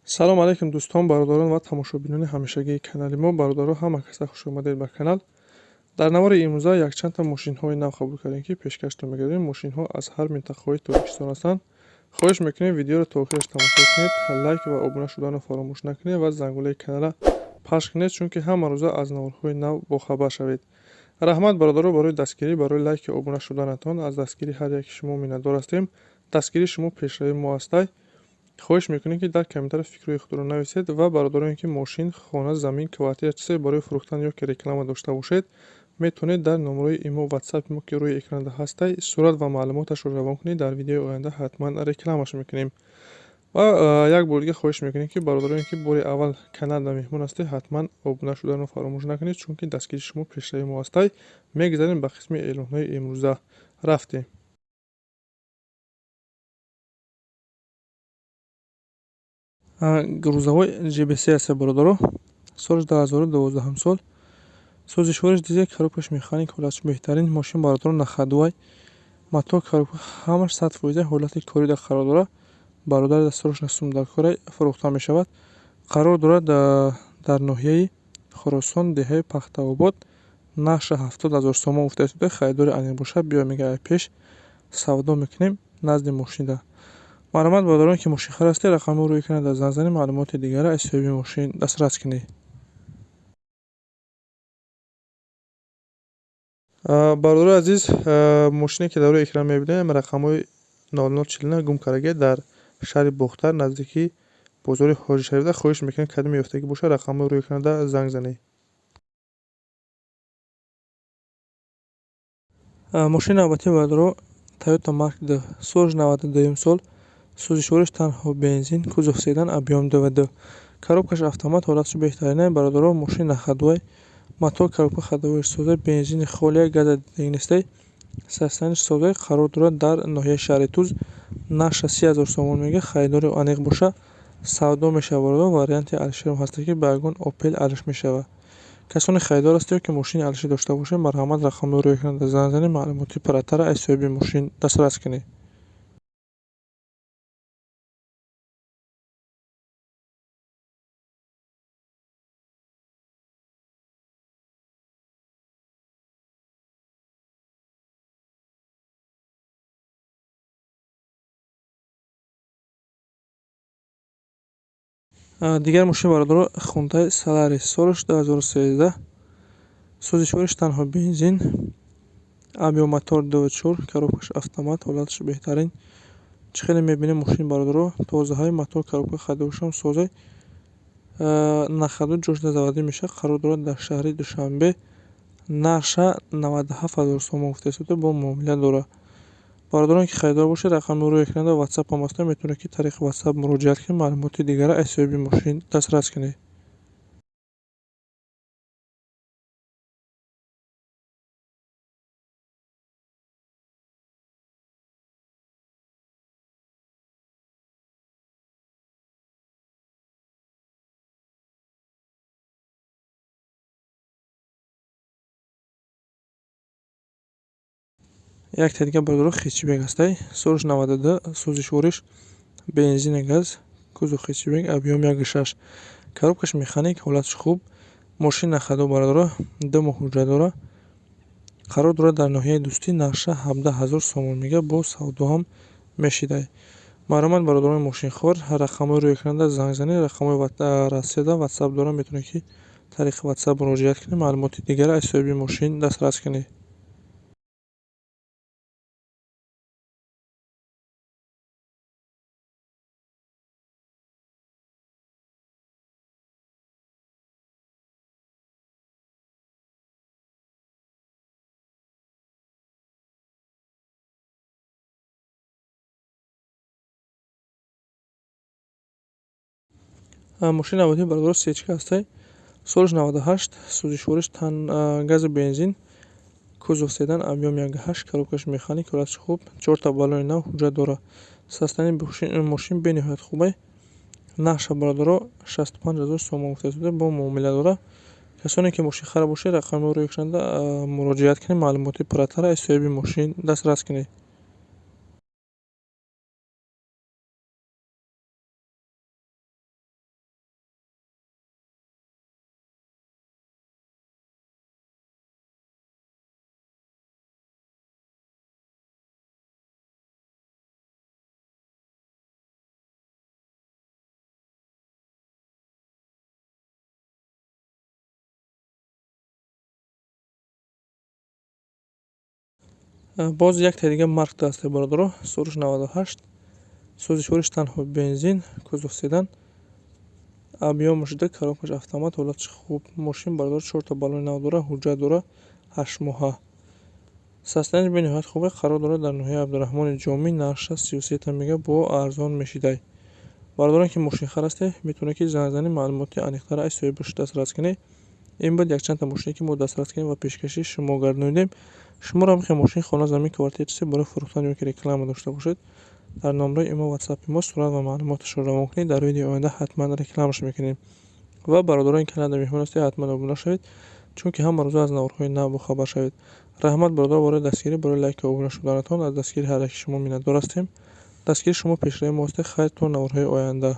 салом алейкум дӯстон, бародарон ва тамошобинони ҳамешагии канали мо. Бародаро ҳама каса хушомадед ба канал. Дар навори имрӯза якчандта мошинҳои нав қабул кардем, ки пешкашро мегардем. Мошинҳо аз ҳар минтақаҳои Тоҷикистон ҳастанд. Хоҳиш мекунем видеоро то охираш тамошо кунед, лайк ва обуна шуданро фаромӯш накунед ва зангулаи канала пахш кунед, чунки ҳама рӯза аз наворҳои нав бохабар шавед. Раҳмат бародаро барои дастгирӣ, барои лайки обуна шуданатон. Аз дастгирии ҳар яки шумо миннатдор ҳастем. Дастгирии шумо пешравии мо ҳастай. хоҳиш мекунем, ки дар комментариё фикрҳои худро нависед ва бародароне ки мошин, хона, замин, квартира чизае барои фурӯхтан ё ки реклама дошта бошед, метавонед дар номерои имо ватсапи мо ки рӯи экранда ҳастай сурат ва маълумоташро равон кунед. Дар видеои оянда ҳатман рекламаш мекунем. Ва як бор дига хоҳиш мекунем, ки бародароне ки бори аввал каналда меҳмон ҳастед, ҳатман обуна шуданро фаромӯш накунед, чунки дастгирии шумо пешравии мо ҳастай. Мегзарем ба қисми эълонҳои имрӯза. Рафтем. грузовой GBC аст бародаро. Солиш 2012 сол. Созишвориш дизель, коробкаш механик, ҳолатш беҳтарин. Мошин бародаро находуай. Мотор, коробка ҳамаш 100% ҳолати корида қарор дорад. Бародар дасторош насум дар кора фурӯхта мешавад. Қарор дорад дар ноҳияи Хуросон, деҳаи Пахтаобод. Нақша 70000 сомон гуфта истода. Харидори аниқ бошад, биё мега пеш савдо мекунем назди мошида. марҳамат бародароне ки мошин хар ҳастед, рақами рӯи экрана занг занед, маълумоти дигара аз соҳиби мошин дастрас кунед. бародари азиз, мошине ки дар рӯи экран мебинем рақамҳои 0049 Гумкараге дар шаҳри Бохтар наздики бозори Ҳоҷи Шарифда. хоҳиш мекунем кадоме ёфтагӣ бошад, рақамҳои рӯи экрана занг занед. мошини навбатӣ бародаро Toyota Mark D. Солиш 92 сол. Сӯзишвориш танҳо бензин, кузов седан, объем ДВД. Коробкаш автомат, ҳолатш беҳтарин. Бародаро мошин находуай. Мотор, коробка ходовоиш соза, бензини холия, газа дегнестай. Састаниш соза, қарор дорад дар ноҳияи шаҳри Туз. Нақша 30000 сомон мега, харидори аниқ боша савдо мешавад. бародаро варианти алишерам ҳаста, ки ба ягон Opel алиш мешавад. касоне харидор ҳастед ки мошини алиши дошта бошед, марҳамат рақами рӯи экрана занг занед, маълумоти пурратара аз соҳиби мошин дастрас кунед. дигар мошин бародаро Hyundai Solaris. Солиш 2013. Сӯзишвориш танҳо бензин, объем мотор 2.4, коробкаш автомат, ҳолатш беҳтарин. чӣ хеле мебинем мошин бародаро тозаҳои мотор, коробка ходовошам созай. находу ҷошда заводӣ мешавад. қарор дорад дар шаҳри Душанбе. нақша 97000 сомон гуфта истода, бо муомила дорад. бародароне ки харидор бошед, рақами рӯи экрана ватсапам ҳаста, метавонед ки тариқи ватсап муроҷиат кунед, маълумоти дигара аз соҳиби мошин дастрас кунед. якта дига бародаро Хичбек ҳастай. Солиш 92. Сӯзишвориш бензини газ, кузов Хичбек, объем 1.6. коробкаш механик, ҳолатш хуб. мошин находу бародаро 2 моҳ ҳуҷҷат дорад. қарор дорад дар ноҳияи Дӯстӣ. нақша 17000 сомон мега, бо савдо ҳам мешидай. марҳамат бародарони мошинхор, рақамҳои рӯи экрана занг занед, рақамҳои расида ватсап дорам, метавонед ки тариқи ватсап муроҷиат кунед, маълумоти дигара аз соҳиби мошин дастрас кунед. мошини навбатӣ бародаро Сечка ҳастай. Солиш 98. Сӯзишвориш газу бензин, кузов седан, объем 1.8, коробкаш механик, ҳолатш хуб. 4 баллони нав ҳуҷҷат дорад. састани мошин бениҳоят хубай. нақша бародаро 65000 сомон гуфта истода, бо муомила дорад. касоне ки мошин хар бошед, рақами рӯи экрана муроҷиат кунед, маълумоти пурратара аз соҳиби мошин дастрас кунед. боз як дига марк дасте бародаро. Суриш 98, сӯзишвориш танҳо бензин, кузов седан, объёмаш да, коробкаш автомат, ҳолатиш хуб. Мошин бародаро 4 та баллони нав дора, ҳуҷҷат дора, 8 моҳа. Состоянияш бениҳоят хуб аст. Қарор дорад дар ноҳияи Абдурахмони Ҷомӣ, нархаш 33 та мега бо арзон мешидай. Бародароне ки мошин харасте, метавонед ки занг занӣ, маълумоти аниқтара аз соҳибаш дастрас кунед. ин буд якчанда мошине ки мо дастрас кардем ва пешкаши шумо гардонидем. Шуморо мехоҳед мошин, хона, замин, квартира чизе барои фурӯхтан ё ки реклама дошта бошед, дар номраи имо ватсапи мо сурат ва маълумоташро равон кунед. Дар видеои оянда ҳатман рекламаш мекунем. ва бародарони канада меҳмон ҳастед, ҳатман обуна шавед, чунки ҳама рӯза аз наварҳои нав бохабар шавед. Раҳмат бародаро бораи дастгирӣ, барои лайк ва обуна шуданатон. Аз дастгири ҳар яки шумо миннатдор ҳастем. Дастгири шумо пешрави мо ҳастед. Хайр то наварҳои оянда.